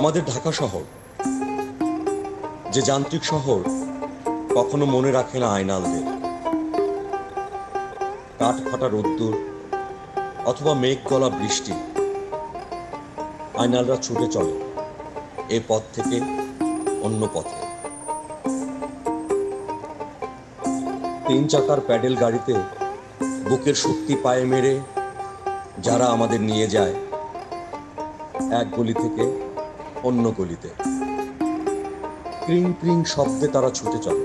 আমাদের ঢাকা শহর, যে যান্ত্রিক শহর, কখনো মনে রাখে না আয়নালদের। কাঠ ফাটা রোদ্দুর অথবা মেঘ গলা বৃষ্টি, আয়নালরা ছুটে চলে এ পথ থেকে অন্য পথে। 3 চাকার প্যাডেল গাড়িতে বুকের শক্তি পায়ে মেরে যারা আমাদের নিয়ে যায় এক গলি থেকে অন্য গলিতে। ক্রিং ক্রিং শব্দে তারা ছুটে চলে।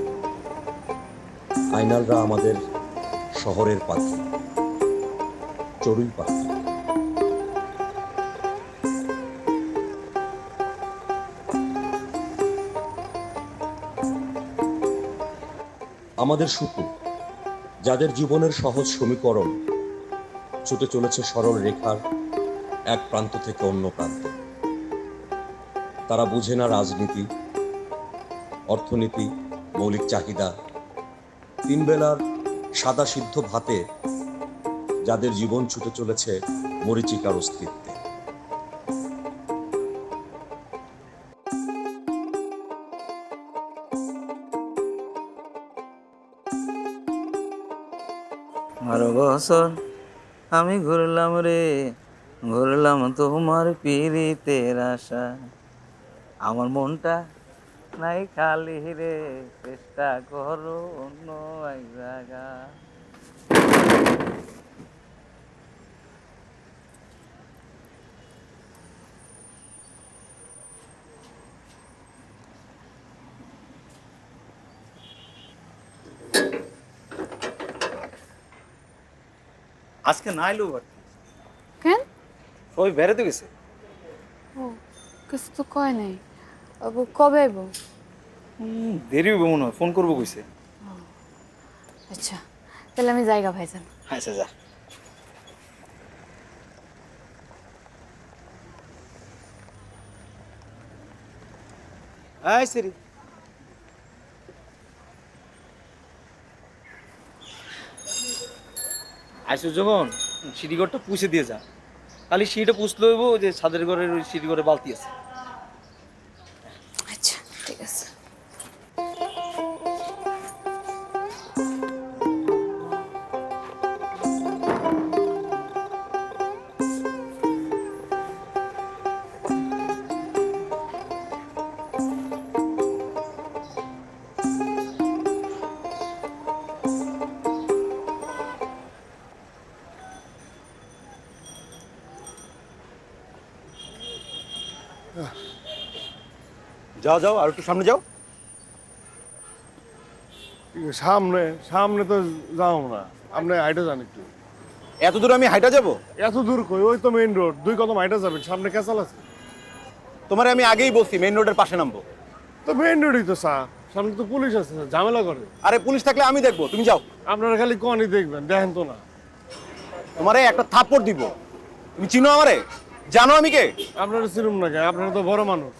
আয়নালরা আমাদের শহরের পাখি, চড়ুই পাখি। আমাদের শুকু, যাদের জীবনের সহজ সমীকরণ ছুটে চলেছে সরল রেখার এক প্রান্ত থেকে অন্য প্রান্তে। তারা বুঝে না রাজনীতি, অর্থনীতি, মৌলিক চাহিদা, 3 বেলার সাদা সিদ্ধ ভাতে যাদের জীবন ছুটে চলেছে মরীচিকার অস্তিত্বে। আরো বছর আমি ঘুরলাম রে, ঘুরলাম তোমার পিরিতের আশা। আমার মনটা নাই খালি রে, চেষ্টা করো অন্য এক জায়গা। আজকে না এলো বাড়তি, কেন? সবাই বেড়াতে গেছে। ও, কিছু তো কয় নাই। কবে আইব? দেরি হবে মনে হয়, ফোন করবো কইছে। আচ্ছা, তাহলে আমি জায়গা ভাইজান। আচ্ছা যা। আয় সেরি, আইসো যখন সিঁড়িঘরটা পুষে দিয়ে যা। খালি সিঁড়িটা পুষলে হইব যে ছাদের ঘরের ওই সিঁড়ি ঘরে বালতি আছে। আচ্ছা, ঠিক আছে। যাও যাও, আর একটু সামনে যাও। সামনে সামনে তো যাও না, আপনি হাইটে যান একটু। এত দূর আমি হাইটা যাব? এত দূর কই, ওই তো মেইন রোড, 2 কদম হাইটে যাবেন, সামনে ক্যাসাল আছে। তোমারে আমি আগেই বলছি মেইন রোডের পাশে নামবো। তো মেইন রোডই তো স্যার, সামনে তো পুলিশ আছে, ঝামেলা করে। আরে পুলিশ থাকলে আমি দেখবো, তুমি যাও। আপনারা খালি কনই দেখবেন, দেখেন তো না। তোমারে একটা থাপ্পড় দিব। তুমি চিনো আমারে? জানো আমি কে? আপনারা চিনুন না কেন? আপনারা তো বড় মানুষ।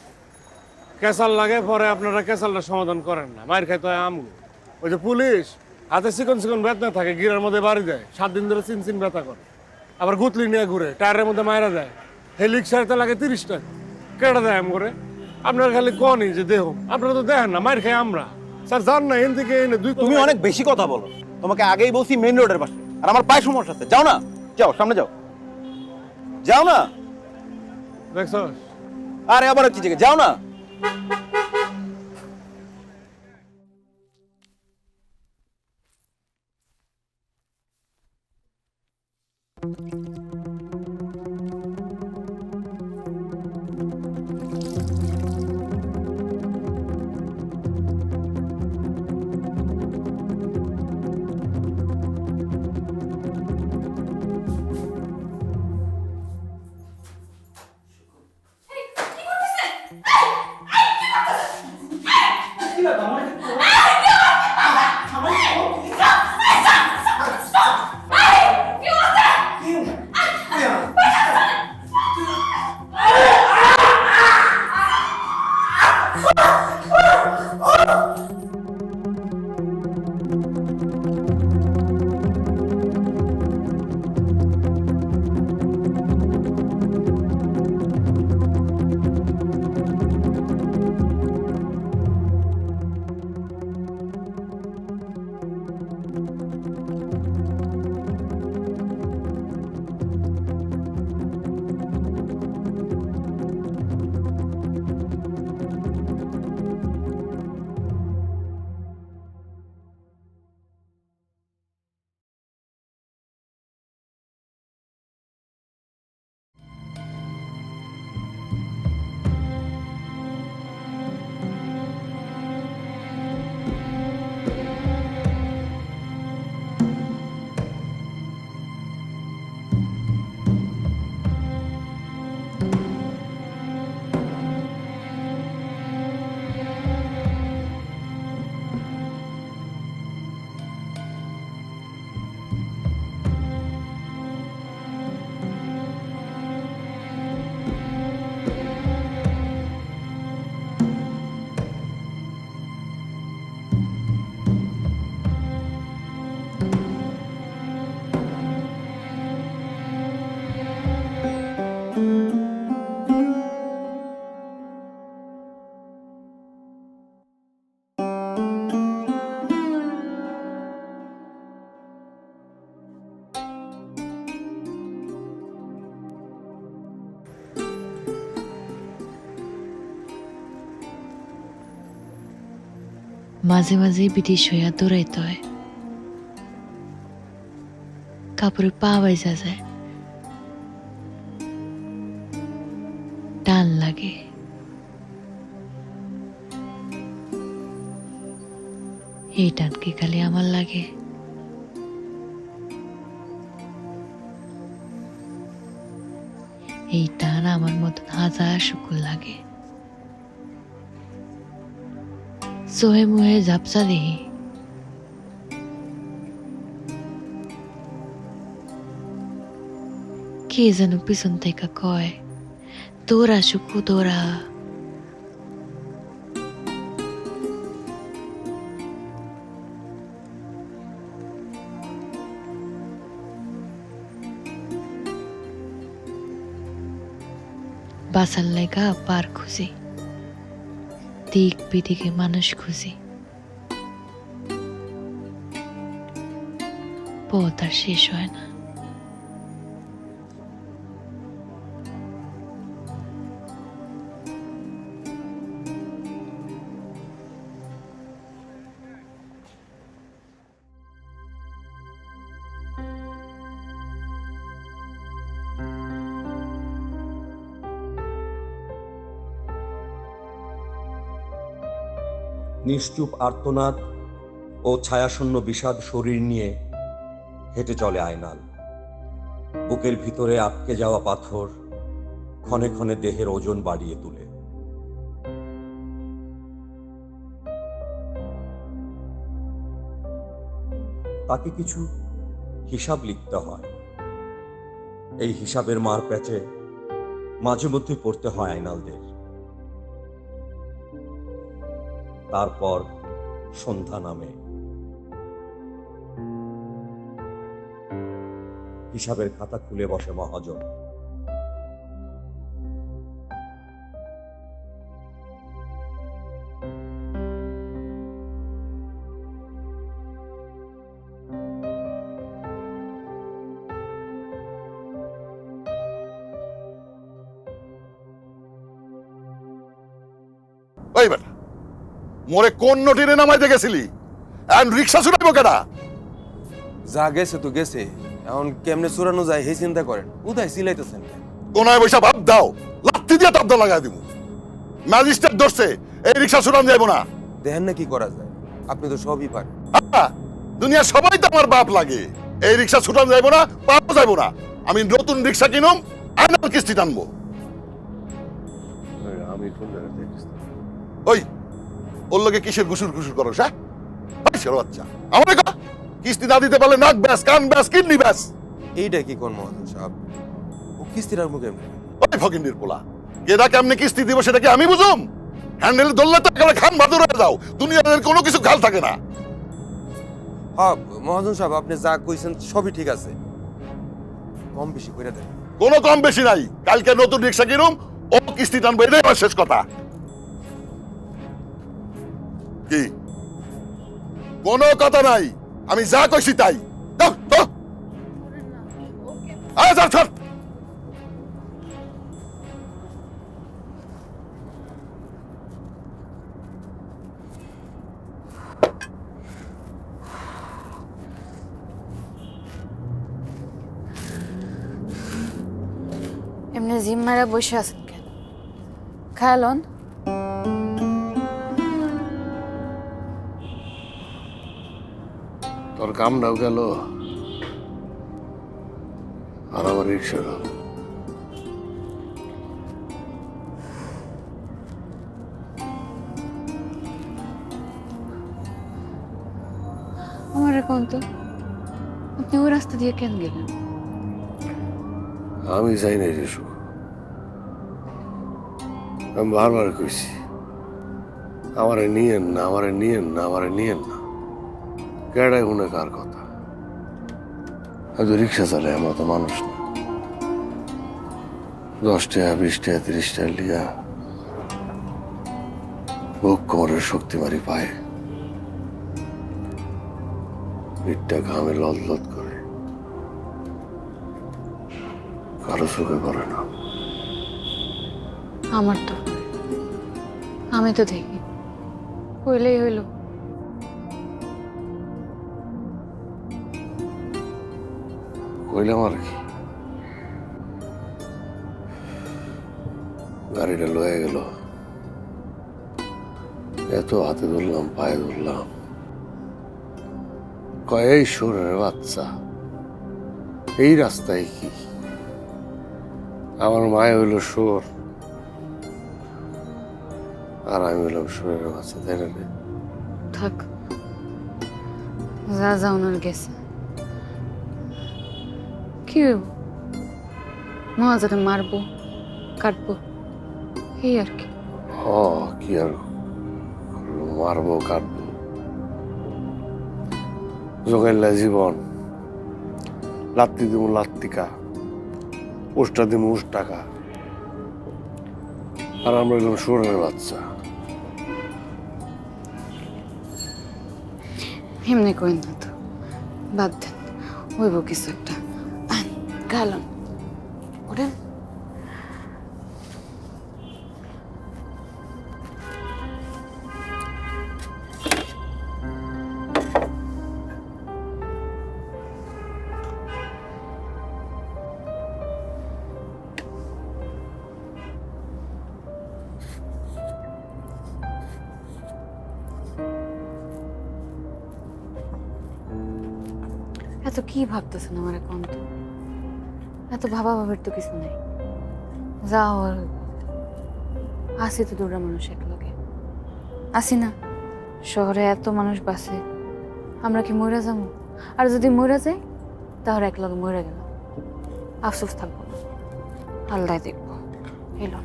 ক্যাসাল লাগে পরে আপনারা ক্যাসালটা সমাধান করেন না, মায়ের খাইতে হয় আমগো। ওই যে পুলিশ হাতে চিকন চিকন বেতনা থাকে, গিরার মধ্যে বাড়ি দেয়, 7 দিন ধরে চিন চিন ব্যথা করে। আবার গুতলি নিয়ে ঘুরে, টায়ারের মধ্যে মায়েরা দেয়। হেলিক সারিতে লাগে 30 টাকা, কেটে দেয় আম করে। আপনারা খালি কনই যে দেহ, আপনারা তো দেখেন না, মায়ের খাই আমরা। স্যার জান না, এন থেকে এনে 2 তুমি অনেক বেশি কথা বলো। তোমাকে আগেই বলছি মেইন রোডের পাশে, আর আমার পায়ে সমস্যা আছে। যাও না, যাও সামনে যাও, যাও না। দেখছস? আরে আবার কি জায়গায় যাও না। মাঝে মাঝে বিদেশ হইয়া দৌড়াইতে হয়, কাপড়ে পা বাইজা যায়, টান লাগে। এই টান কি খালি আমার লাগে? এই টান আমার মতন হাজার শুকুর লাগে। সোহে মুহে ঝাপসা দেহি, কে যেন পিছন থেকে কয়, তোরা শুকু তোরা। বাসার লেগা পার খুঁজি, দিক বিদিকে মানুষ খুঁজি, পথ আর শেষ হয় না। নিশ্চুপ আর্তনাদ ও ছায়াশূন্য বিষাদ শরীর নিয়ে হেঁটে চলে আয়নাল। বুকের ভিতরে আটকে যাওয়া পাথর ক্ষণে ক্ষণে দেহের ওজন বাড়িয়ে তোলে। তাকে কিছু হিসাব লিখতে হয়। এই হিসাবের মার প্যাচে মাঝে মধ্যে পড়তে হয় আয়নালদের। তারপর সন্ধ্যা নামে, হিসাবের খাতা খুলে বসে মহাজন। ওই বেটা, মোরে কোন নটিরে নামাইতে গেছিলি? এখন রিক্সা ছুটাইবো কেডা? যা গেছে তো গেছে, এখন কেমনে চুরানো যায় সেই চিন্তা করেন। উদয় সিলাইতেছেন কোনায় বৈশা ভাব দাও, লাত্তি দিয়ে তাবদা লাগাই দিব। ম্যাজিস্ট্রেট ধরছে, এই রিক্সা ছুটান যাইবো না। দেখেন না কি করা যায়, আপনি তো সবই পারেন। দুনিয়ার সবাই তো আমার বাপ লাগে। এই রিক্সা ছুটান যাইবো না, পাওয়া যাইবো না। আমি নতুন রিক্সা কিনুম, আইনাল কিস্তি টানবো। আমি কোন জায়গায় ওই ওর লগে কিসের গুসুর গুসুর করো? হ্যাঁ বাচ্চা, আমার কিস্তি না দিতে পারলে নাক ব্যাস, কান ব্যাস, কিডনি ব্যাস। এইটা কি কোন মহাজন সাহেব? ও কিস্তির আর মুখে ওই ফকিন্ডির পোলা, কেডা কেমনে কিস্তি দিব সেটা কি আমি বুঝুম? হ্যান্ডেল ধরলে তো একেবারে খান বাদুর হয়ে যাও, দুনিয়ার কোনো কিছু খেয়াল থাকে না। হ্যাঁ মহাজন সাহেব, আপনি যা কইছেন সবই ঠিক আছে, কম বেশি করে দেন। কোনো কম বেশি নাই। কালকে নতুন রিক্সা কিনুম, ও কিস্তি টানবো, এটাই আমার শেষ কথা। কি কোনো কথা নাই, আমি যা কইছি তাই। যাও তো, আয় যাও ছাড়। এমনি জিম মারা বসে আছেন কেন? খায়ালন তোর কামটাও গেল আর আমার রিক্সাটাও। আমার এখন তো আপনি ওই রাস্তা দিয়ে কেন গেলেন? আমি যাই নাই রে সুখ, আমি বারবার কইছি আমারে নিয়েন না, আমারে নিয়েন না, আমারে নিয়েন না। কেডাই শুনে কার কথা? আমি তো রিক্সা চালাই, আমার তো মানুষ না। 10 টাকা 20 টাকা 30 টাকা লিয়া বুক কোমরের শক্তি মারি পায়ে, পিঠটা ঘামে লদ করে, কারো চোখে পড়ে না। আমার তো, আমি তো দেখি হইলেই হইল, কইলাম আর কি, গাড়িটা লয়ে গেল, এত হাতে ধরলাম, পায়ে ধরলাম, কয় এই সুরের বাচ্চা, এই রাস্তায় কি? আমার মায় হইল সুর, আর আমি হইলাম সুরের বাচ্চা, তাই না রে? থাক, যা যা ওনার গেছে। কি হইব? মহাজারে মারবো, কাটবো, এই আর কি। হ, কি আর মারবো, কাটবো, জোগাইলা জীবন, লাত্তি দিব লাত্তিকা, উষ্টা দিব উষ্টাকা, আর আমরা হইলাম সুরের বাচ্চা। এমনি কইন না তো, বাদ দেন, হইব কিছু একটা। গালন ওঠেন। এত কি ভাবতেছেন আমার এখন? তো এত ভাবা ভাবের তো কিছু নেই, যা হওয়ার হইব। আসি তো দুটা মানুষ একলগে, আসি না? শহরে এত মানুষ বাসে, আমরা কি মরে যাবো? আর যদি মরে যাই তাহলে একলগে মরে গেল, আফসোস থাকবো না, আল্লাহ দেখবো। এলো,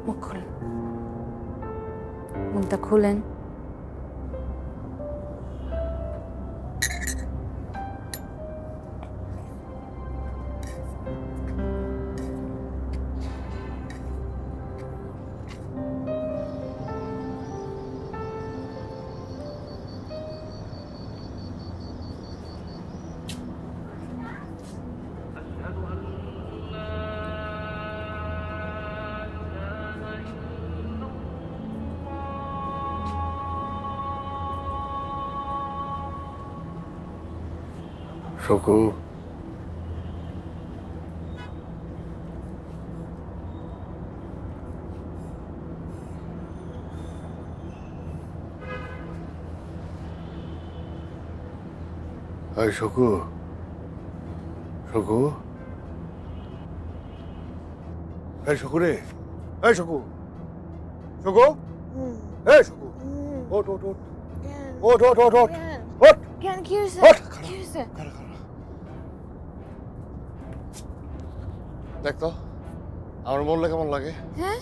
মুখ খুলেন, মুখটা খুলেন। সকু, এই সকু, সকু, এই সকু রে, এই সকু, সকু, এই সকু, ওঠ ওঠ ওঠ, ওঠ ওঠ ওঠ ওঠ, ওঠ, কেন কি হয়েছে? ওঠ, কি হয়েছে? খারা খারা। দেখ তো আমার মরলে কেমন লাগে? হ্যাঁ,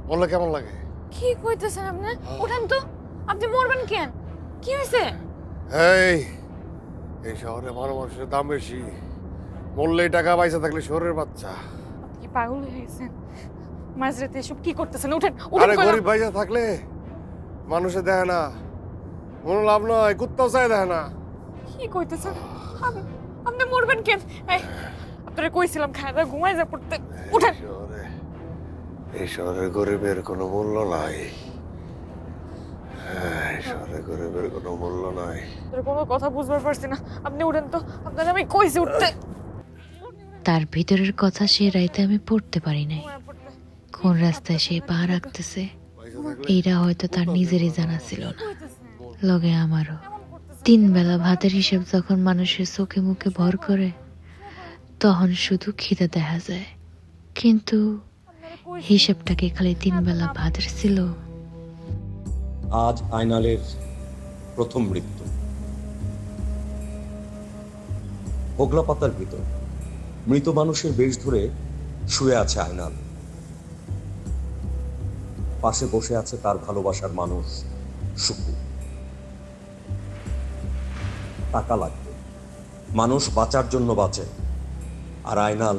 মরলে কেমন লাগে? কি কইতেছেন আপনি? উঠেন তো, আপনি মরবেন কেন? কি হয়েছে? এই এই শহরে ভালো মানুষের দাম বেশি, মরলেই টাকা পয়সা থাকলে শহরের বাচ্চা। আপনি কি পাগল হয়ে গেছেন? মাঝরাতে এসব কি করতেছেন? উঠেন, আরে কইলাম। গরিব পয়সা থাকলে মানুষে দেখে না, কোনো লাভ নয়, কুত্তাও চাই দেখে না। কি কইতেছেন? আপনি মরবেন কেন? এই আপনারে কইছিলাম খাওয়া দাওয়া ঘুমাই যা পড়তে। উঠেন। এই শহরে গরিবের কোনো মূল্য নাই। এই শহরে গরিবের কোনো মূল্য নাই। তোর কোনো কথা বুঝবার পারছি না, আপনি উঠেন তো, আপনার আমি কইছি উঠতে। তার ভিতরের কথা সে রাইতে আমি পড়তে পারি নাই। কোন রাস্তায় সে পা রাখতেছে এইটা হয়তো তার নিজেরই জানা ছিল না, লগে আমারও। 3 বেলা ভাতের হিসেব যখন মানুষের চোখে মুখে ভর করে তখন শুধু খিদে দেখা যায়, কিন্তু হিসেবটাকে খালি 3 বেলা ভাতের ছিল। আজ আয়নালের প্রথম মৃত্যু। হোগলা পাতার ভিতর মৃত মানুষের বেশ ধরে শুয়ে আছে আয়নাল। পাশে বসে আছে তার ভালোবাসার মানুষ সুকু। টাকা লাগবে, মানুষ বাঁচার জন্য বাঁচে, আর আয়নাল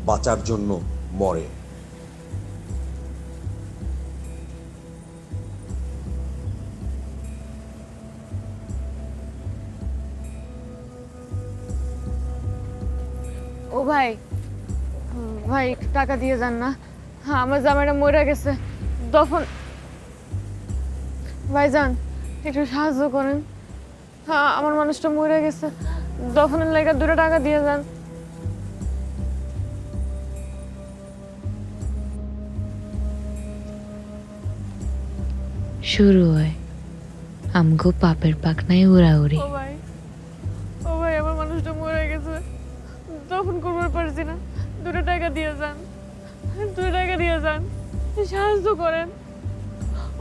বাঁচার জন্য মরে। ও ভাই, ভাই একটু টাকা দিয়ে যান না, হ্যাঁ আমার জামাইটা মরে গেছে, দফন। ভাই যান, একটু সাহায্য করেন, হ্যাঁ আমার মানুষটা মরে গেছে, দফনের লেগে 2 টাকা দিয়ে যান। শুরু হয় আমগো পাপের পাকনায় উড়াউড়ি। ও ভাই আমার মানুষটা মরে গেছে, তখন করবার পারছি না, 2 টাকা দিয়ে যান, 2 টাকা দিয়ে যান, সাহায্য করেন।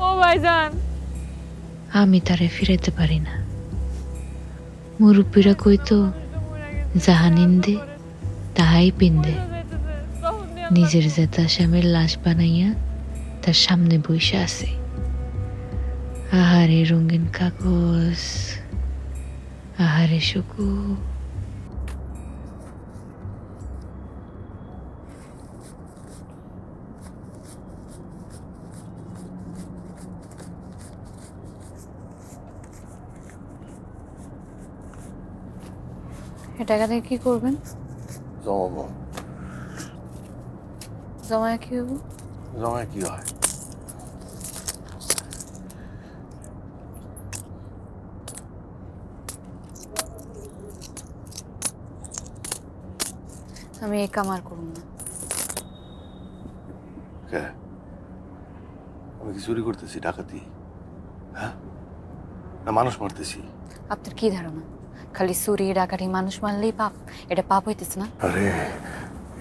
ও ভাই যান। আমি তারে ফিরাইতে পারি না। মুরব্বীরা কইতো যাহা নিন্দে তাহাই পিন্দে। নিজের জেতা স্বামীর লাশ বানাইয়া তার সামনে বইসা আছে। আহারে রঙিন কাগজ, আহারে শুকু। এ টাকা দিয়ে কি করবেন? জমাবো। জমায় কি হবো? জমায় কি হয়? আমি এই কামার করুন না। কে? আমি কি চুরি করতেছি, ডাকাতি? হ্যাঁ, না মানুষ মারতেছি? আপনার কি ধারণা খালি চুরি ডাকাতি মানুষ মারলেই পাপ? এটা পাপ হইতেছে না? আরে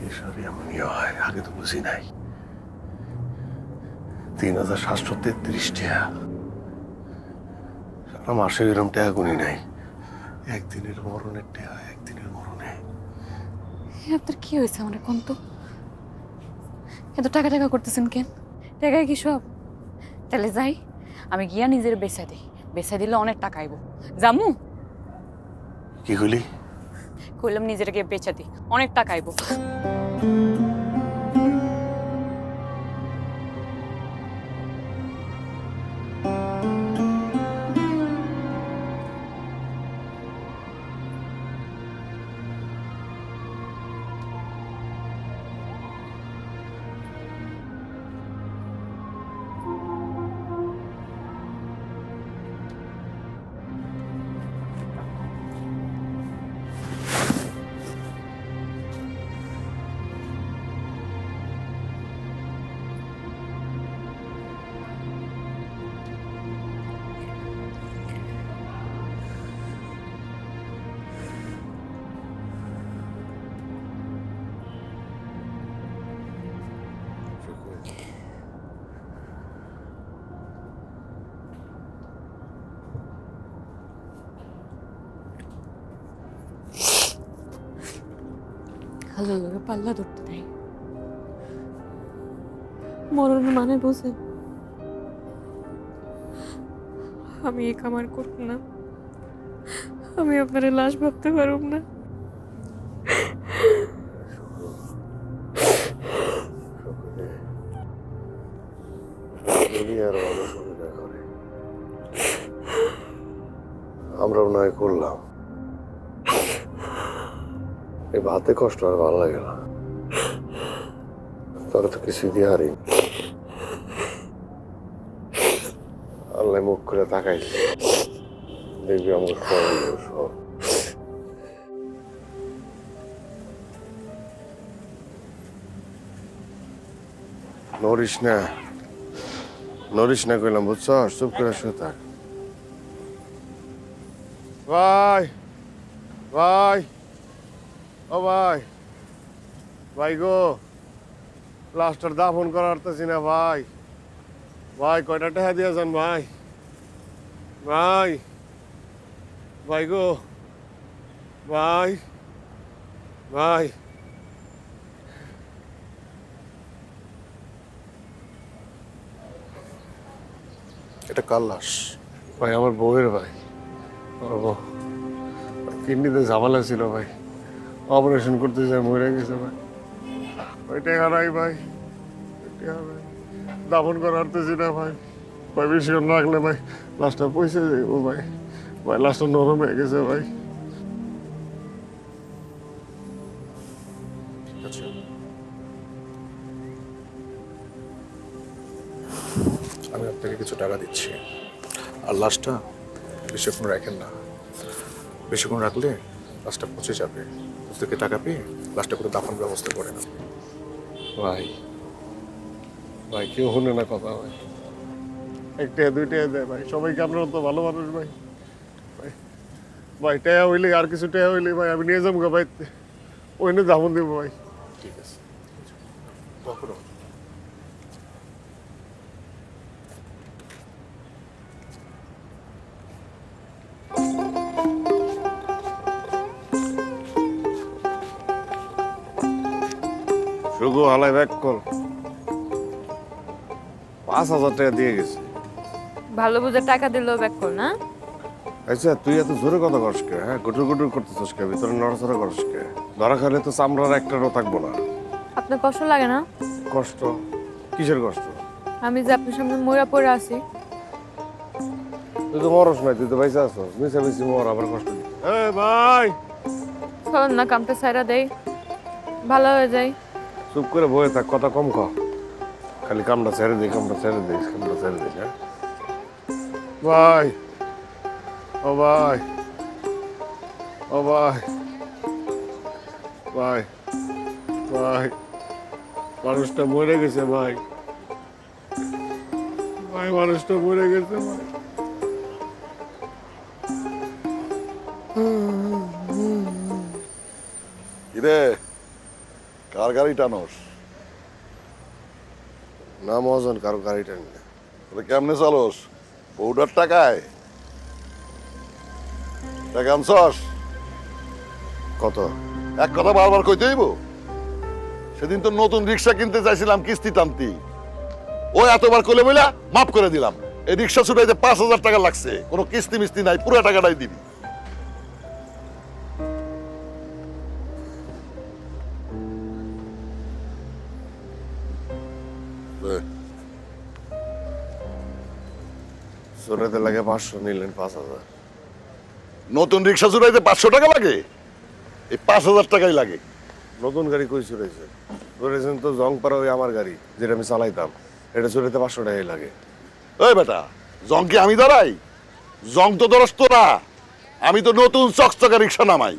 ঈশ্বরই এমনই হয়, আগে তো বুঝি নাই। 3733 টাকা সারা মাসে এরকম টাকা গুনি নাই। একদিনের মরণের টাকা, একদিনের মরণে। আপনার কি হয়েছে আমার কোন তো? এত টাকা টাকা করতেছেন কেন? টাকায় কি সব? তাহলে যাই, আমি গিয়া নিজের বেচা দিই, বেচা দিলে অনেক টাকা আইব। জামু কি কইলি? কইলাম নিজের গিয়ে বেচা দিই, অনেক টাকা আইব। আল্লাহ পাল্লা ধরতে নেই, মরণ মানে বুঝেন? আমি এই কামার করব না, আমি আপনার লাশ ভাবতে পারব না। আমরাও নয় করলাম, এই ভাতে কষ্ট আর ভালো লাগে না। তোরা তো কিছু দিয়ে হারি, আল্লাহ মুখ করে তাকাইছে, দেখবি আমাকে সব। নড়িস না, নড়িস না কইলাম, বুঝছ? চুপ করে শুয়ে থাক। ভাই, ভাই, ও ভাই, ভাই গো, লাস্টার দাফন করার পারতেছি না ভাই। ভাই কয়টা টাকা দিয়ে যান ভাই? ভাই, ভাই গো, ভাই, ভাই। এটা কার লাশ? ভাই আমার বউয়ের ভাই। কিডনিতে ঝামেলা ছিল ভাই, অপারেশন করতে যায় মরে গেছে ভাই। ওই টাকা নাই ভাই, দাফন করা হারতেছি না ভাই। ভাই বেশিক্ষণ রাখলে ভাই লাশটা পয়সা যাইব ভাই। ভাই লাশটা নরম হয়ে গেছে ভাই। ঠিক আছে, আমি আপনাকে কিছু টাকা দিচ্ছি, আর লাশটা বেশিক্ষণ রাখেন না। বেশিক্ষণ রাখলে লাশটা পচে যাবে। থেকে টাকা পেয়ে লাশটা করে দাফন ব্যবস্থা করে না ভাই। ভাই কেউ হলে না কথা ভাই, একটা দুইটা দেয় ভাই, সবাইকে আপনারা তো ভালো মানুষ ভাই। ভাই ভাই টাকা হইলে আর কিছু টাকা হইলে ভাই আমি নিয়ে যাবো ভাই, ওইনে যাবো দেবো ভাই। ঠিক আছে কখনো শুধু হালাই ব্যাক কর, 5,000 টাকা দিয়ে গেছে। ভালো বুঝে টাকা দিলেও ব্যাক কর না। আচ্ছা তুই এত জোরে কথা কস কে? হ্যাঁ, গুটুর গুটুর করতেছিস কে? ভিতরে নড়াচড়া করস কে? ধরা খাইলে তো চামড়ার একটারও থাকবো না। আপনার কষ্ট লাগে না? কষ্ট? কিসের কষ্ট? আমি যে আপনার সামনে মরা পড়ে আছি। তুই তো মরস নাই, তুই তো পয়সা আছো, মিশামিশি মর, আবার কষ্ট দিস। এই ভাই চল না, কামটা সাইরা দেই, ভালো হয়ে যায়। চুপ করে বয়ে থাক, কথা কম ক। খালি কামটা ছেড়ে দিই, কামটা ছেড়ে দিই, কামটা ছেড়ে দিই। হ্যাঁ ভাই, ও ভাই, ও ভাই, ভাই, ভাই, মানুষটা মরে গেছে ভাই, ভাই মানুষটা মরে গেছে ভাই। কিরে কার গাড়ি টানোস? না মহাজন, কারো গাড়িটা নিয়ে। কেমনে চালোস? বউডার টাকায় টাকা আনছস? কত? এক কথা বারবার কইতে হইব? সেদিন তো নতুন রিক্সা কিনতে চাইছিলাম কিস্তি টানতি, ও এতবার কইলে বইলা মাফ করে দিলাম। এই রিক্সা ছুটাইতে 5,000 টাকা লাগছে, কোনো কিস্তি মিস্তি নাই, পুরো টাকাটাই দিবি। চোরাতে লাগে 500, নিলেন 5,000। নতুন রিক্সা ছুটাইতে 500 টাকা লাগে? এই 5,000 টাকাই লাগে। নতুন গাড়ি কই চুরেছে? চুরেছেন তো জংপাড়া, ওই আমার গাড়ি যেটা আমি চালাইতাম, এটা চুরাতে 500 টাকাই লাগে। ওই বেটা, জং কি আমি ধরাই? জং তো ধরস তোরা, আমি তো নতুন চকচকা রিক্সা নামাই।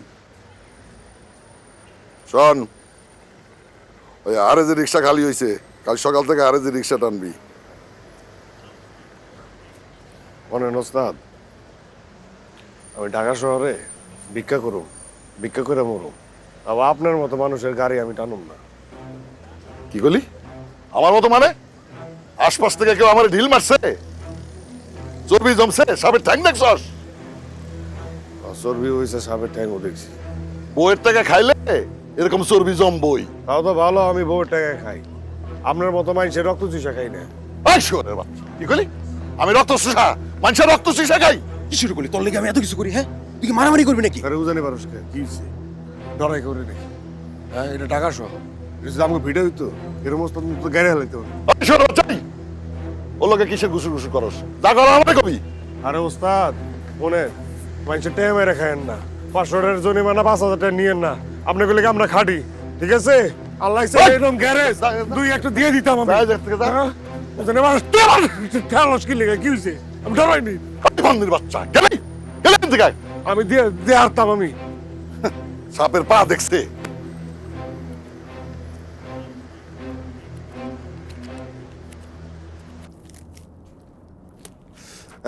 শোন, ওই আরে যে রিক্সা খালি হয়েছে, কাল সকাল থেকে আরে যে রিক্সা টানবি। মনে ওস্তাদ, আমি ঢাকা শহরে ভিক্ষা করুম, ভিক্ষা করে মরুম, আবার আপনার মতো মানুষের গাড়ি আমি টানুম না। কি বলি? আমার মতো মানে? আশপাশ থেকে কেউ আমার ঢিল মারছে? চর্বি জমছে, সাপের ঠ্যাং দেখছস? চর্বি হয়েছে, সাপের ঠ্যাংও দেখছি। বইয়ের টাকা খাইলে এরকম চর্বি জমবই। তাও তো ভালো, আমি বউয়ের টাকা খাই, আপনার মতো মানুষের রক্ত চুষা খাই না। এই শুয়োরের বাচ্চা, কি কইলি? আমি রক্ত চুষা, মানুষের রক্ত চুষা খাই? কি শুরু করলি? তোর লেগে আমি এত কিছু করি? হ্যাঁ, তুই কি মারামারি করবি নাকি? আরে উজানি মানুষকে কি হয়েছে? ডরাই করে নাকি? হ্যাঁ, এটা ঢাকা শহর। এটা যদি আমাকে ভিড়ে হইতো, এরকম অবস্থা তো গাড়ি হালাইতে হবে। এই শুয়োরের বাচ্চা, ওর লোকে কিসের গুসু গুসু করস? যা কর আমাকে কবি। আরে ওস্তাদ, মনে মানুষের টাইম মেরে খায়েন না, 500 টাকার জরিমানা 5,000 টাকা নিয়েন না। আপনাকে লেগে আমরা খাটি, ঠিক আছে? আল্লাহ এরকম গ্যারেজ দুই একটা দিয়ে দিতাম আমি। হ্যাঁ? ওখানে মানুষ ঠেলস কি লেগে কি হয়েছে? আমি ডরাইনি। বান্দির বাচ্চা, গেলে গেলে থেকে আমি দিয়ে দিয়ে হারতাম আমি। সাপের পা দেখছে।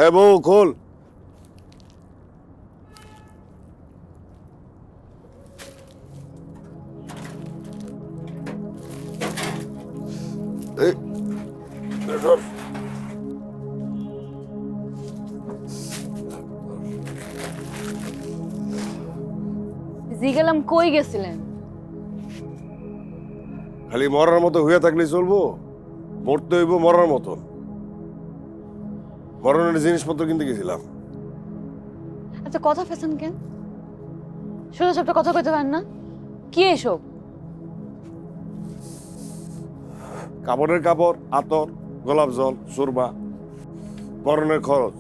এ বউ খোল। এই ধর। জি গেলাম, কই গেছিলেন? খালি মরার মতো হয়ে থাকলে চলবো? মরতে হইব মরার মতন। মরণের জিনিসপত্র কিনতে গেছিলাম। আচ্ছা, কথা ফেছেন কেন? সোজা সবটা কথা কইতে পারেন না? কি এসব? কাপড়ের কাপড়, আতর, গোলাপ জল, সুরমা, মরণের খরচ।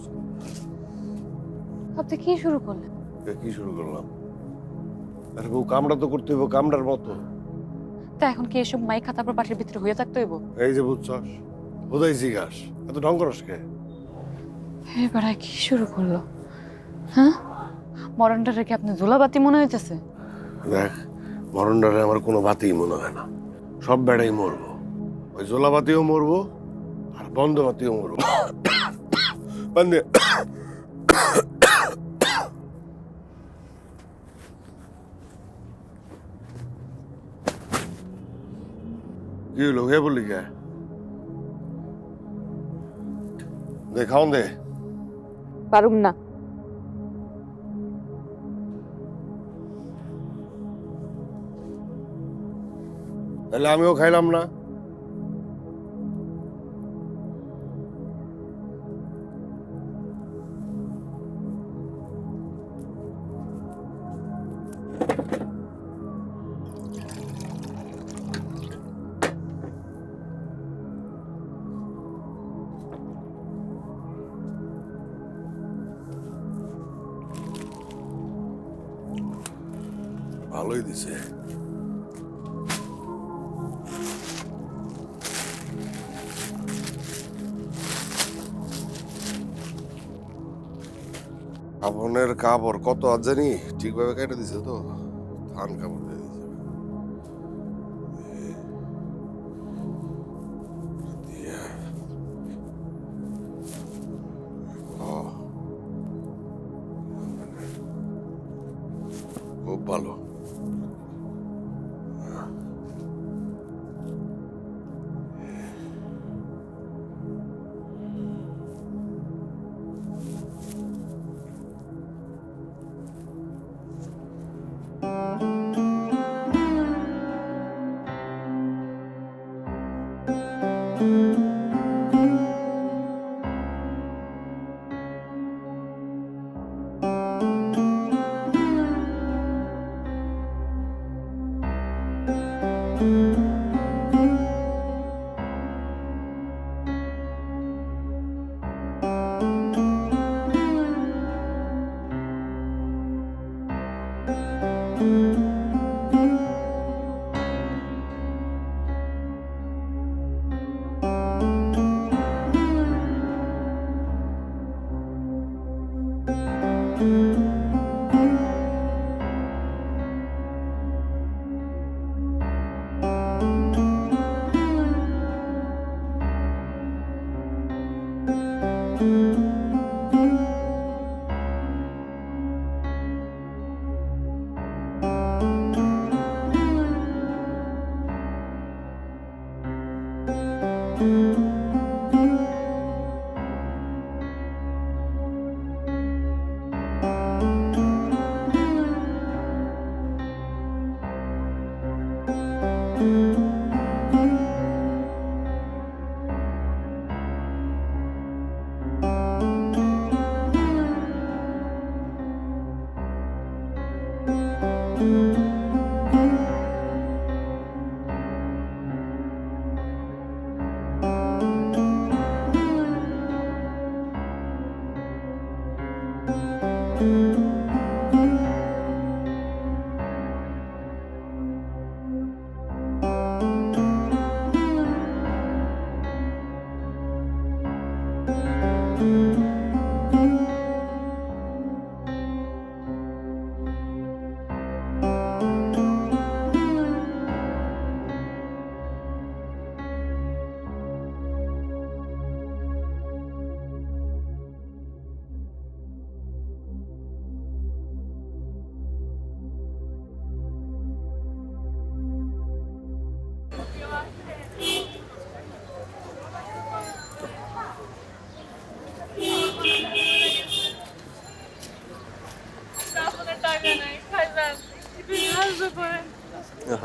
আপনি কি শুরু করলেন? কি শুরু করলাম? আরে বউ, কামড়া তো করতে হইব কামড়ার মতো। তা এখন কি এসব মাই খাতা আপনার পাশের ভিতরে হয়ে থাকতে হইব? এই যে বুঝছস, বোধাই জিজ্ঞাস, এত ঢং করস কে? এবারে কি শুরু করলো? হ্যাঁ, মরণটা রেখে আপনি ধুলাবাতি মনে হইতেছে? দেখ, মরণটারে আমার কোনো বাতিই মনে হয় না, সব বেড়াই মরবো। ওই জোলাবাতিও মরবো, আর বন্ধ তুই মরু বন্ধে কি হলো হে বললি কে দে খাওন দে পারুম না। তাহলে আমিও খাইলাম না। ভালোই দিছে। কাপড়ের কাপড় কত আজ জানি ঠিকভাবে কেটে দিছে তো ধান কাপড় দিয়ে দিছে দিয়া। খুব ভালো।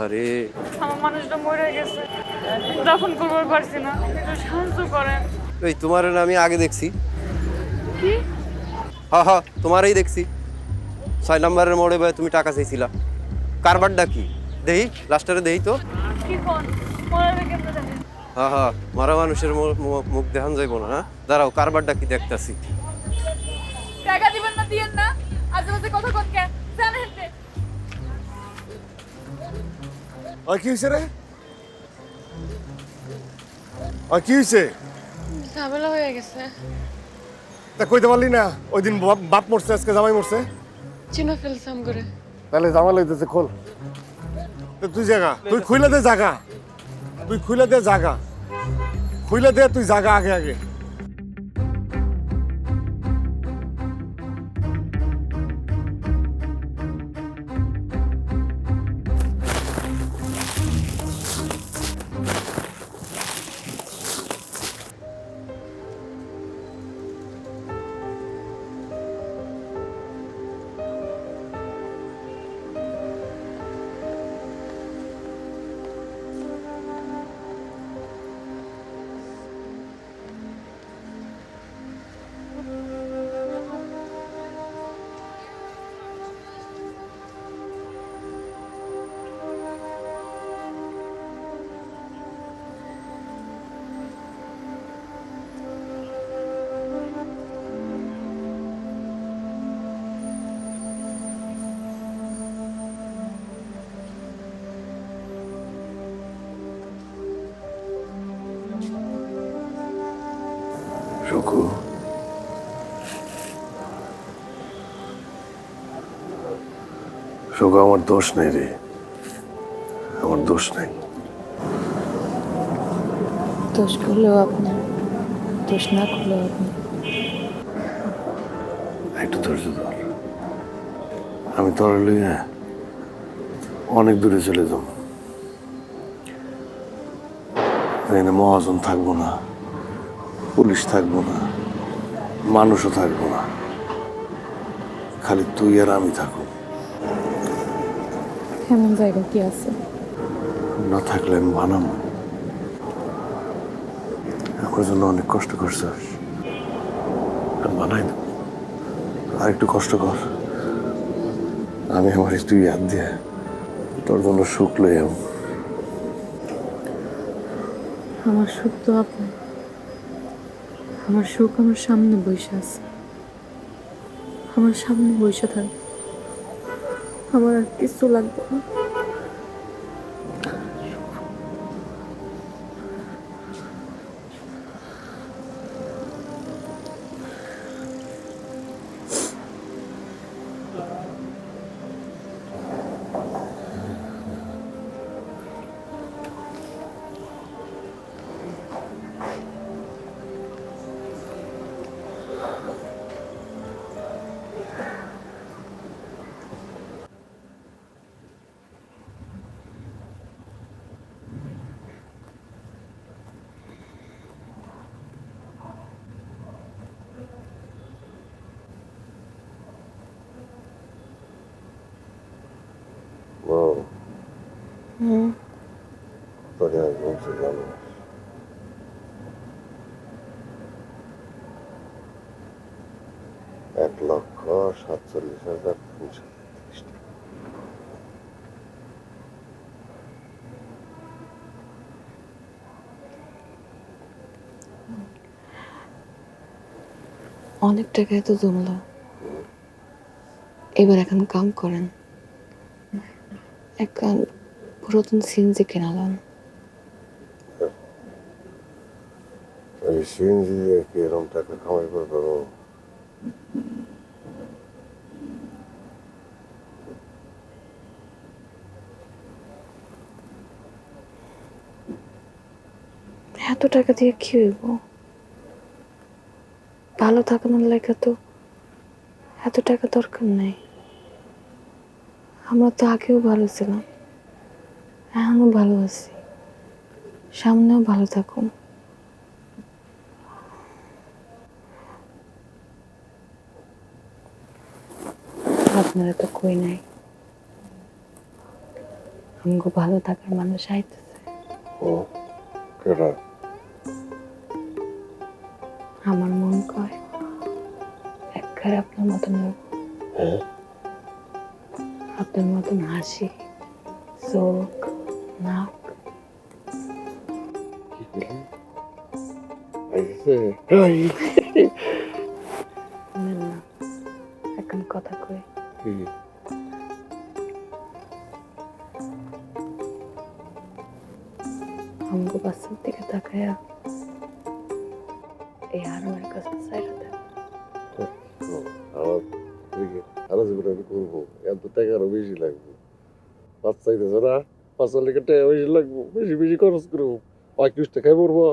আরে আমার মানুষটা মরে গেছে, দাফন করবার পারছি না, একটু সাহায্য করেন। ওই তোমার আমি আগে দেখছি। কি? হ্যাঁ হ্যাঁ তোমারই দেখছি 6 নম্বরের মোড়ে ভাই তুমি টাকা চাইছিলা। কারবারটা কি দেহি লাস্টারে দেহি তো। কি কোন মরাবে কেমনে জানেন? হ্যাঁ হ্যাঁ মারা মানুষের মুখ দেখান যাইব না। হ্যাঁ দাঁড়াও কারবারটা কি দেখতাছি। টাকা দিবেন না দিয়েন না, আজেবাজে কথা কোন কে জানেন? আর কি হয়েছে রে? আর কি হয়েছে? ঝামেলা হয়ে গেছে। তা কইতে পারলি না ওই দিন বাপ মরছে আজকে জামাই মরছে? চিনে ফেলছাম করে। তাহলে জামাই লইতেছে খোল। তুই জায়গা তুই খুইলে দে জায়গা, তুই খুইলে দে জায়গা, খুইলে দে তুই জাগা আগে আগে। রঘু, রঘু, আমার দোষ নেই রে, আমার দোষ নেই। দোষ করলেও আপনার, দোষ না করলেও আপনি। একটু ধৈর্য ধর, আমি তোর লইয়া অনেক দূরে চলে যাব। এখানে মহাজন থাকবো না, পুলিশ থাকবো না, মানুষও থাকবো না, খালি তুই আর আমি থাকবো। এমন জায়গা কি আছে? না থাকলে আমি বানাবো। আমার জন্য অনেক কষ্ট করছিস, আমি বানাই দেবো। আর একটু কষ্ট কর, আমি আমার একটু ইয়াদ দিয়ে তোর জন্য সুখ লই যাব। আমার সুখ তো আপনি, আমার সুখ আমার সামনে বসে আছে, আমার সামনে বসে থাকে, আমার আর কিছু লাগবে না। তোকে আমি বলছি জানো, 1,47,330 টাকা। অনেক টাকায় তো জমলো, এবার এখন কাম করেন, এখন পুরাতন সিএনজি কেনালাম। এই সিএনজি দিয়ে কি এরকম টাকা কামাই করে পারবো? এত টাকা দিয়ে কি হইব? ভালো থাকানোর লেখা তো এত টাকা দরকার নেই। আমরা তো আগেও ভালো ছিলাম, এখনো ভালো আছি, সামনেও ভালো থাকুন। আপনারা তো কই নাই আমগো ভালো থাকার মানুষ আইতেছে। ও কেডা? আমার মন কয় একবারে আপনার মতন হইব। হ্যাঁ, আপনার মতন হাসি, চোখ, নাক। কি করলি? আইছে না না, এখন কথা কই। কি? আমগো বাচ্চার দিকে তাকায়া এই হারুনের কাছে চাইরা দেন। আমার আরো জীবন আমি করবো, এত টাকা আরো বেশি লাগবে। বাচ্চা চাইতেছে না, বাচ্চার লেগে টাকা বেশি লাগবো, বেশি বেশি খরচ করবো। 35 টাকায় পড়বো,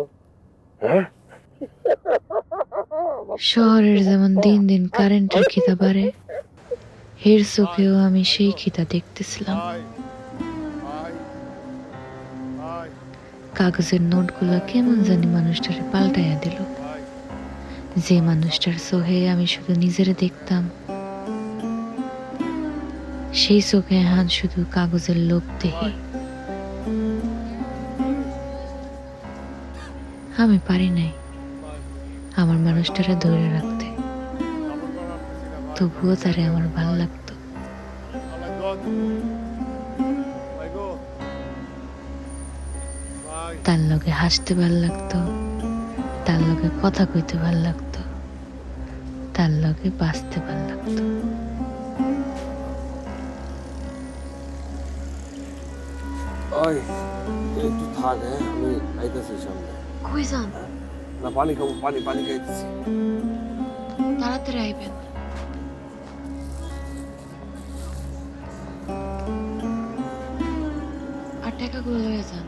শহরের যেমন দিন দিন কারেন্টের খিদা বাড়ে, হের চোখেও আমি সেই খিদা দেখতেছিলাম। কাগজের নোটগুলো কেমন জানি মানুষটারে পাল্টাইয়া দিল। যে মানুষটার চোখে আমি শুধু নিজেরে দেখতাম, সেই চোখে হান শুধু কাগজের লোভ দেখি। আমি পারি নাই আমার মানুষটারে ধরে রাখতে, তবুও তারে আমার ভালো লাগতো। তার লগে হাসতে ভাল লাগতো, তার লগে কথা কইতে ভাল লাগতো, তার লগে বাঁচতে ভাল লাগতো। ওই একটু থাক, হ্যাঁ আমি আইতেছি সামনে। কই যান? না পানি খাবো, পানি খাইতেছি। তাড়াতাড়ি আইবেন। আর টাকাগুলো লয়ে যান।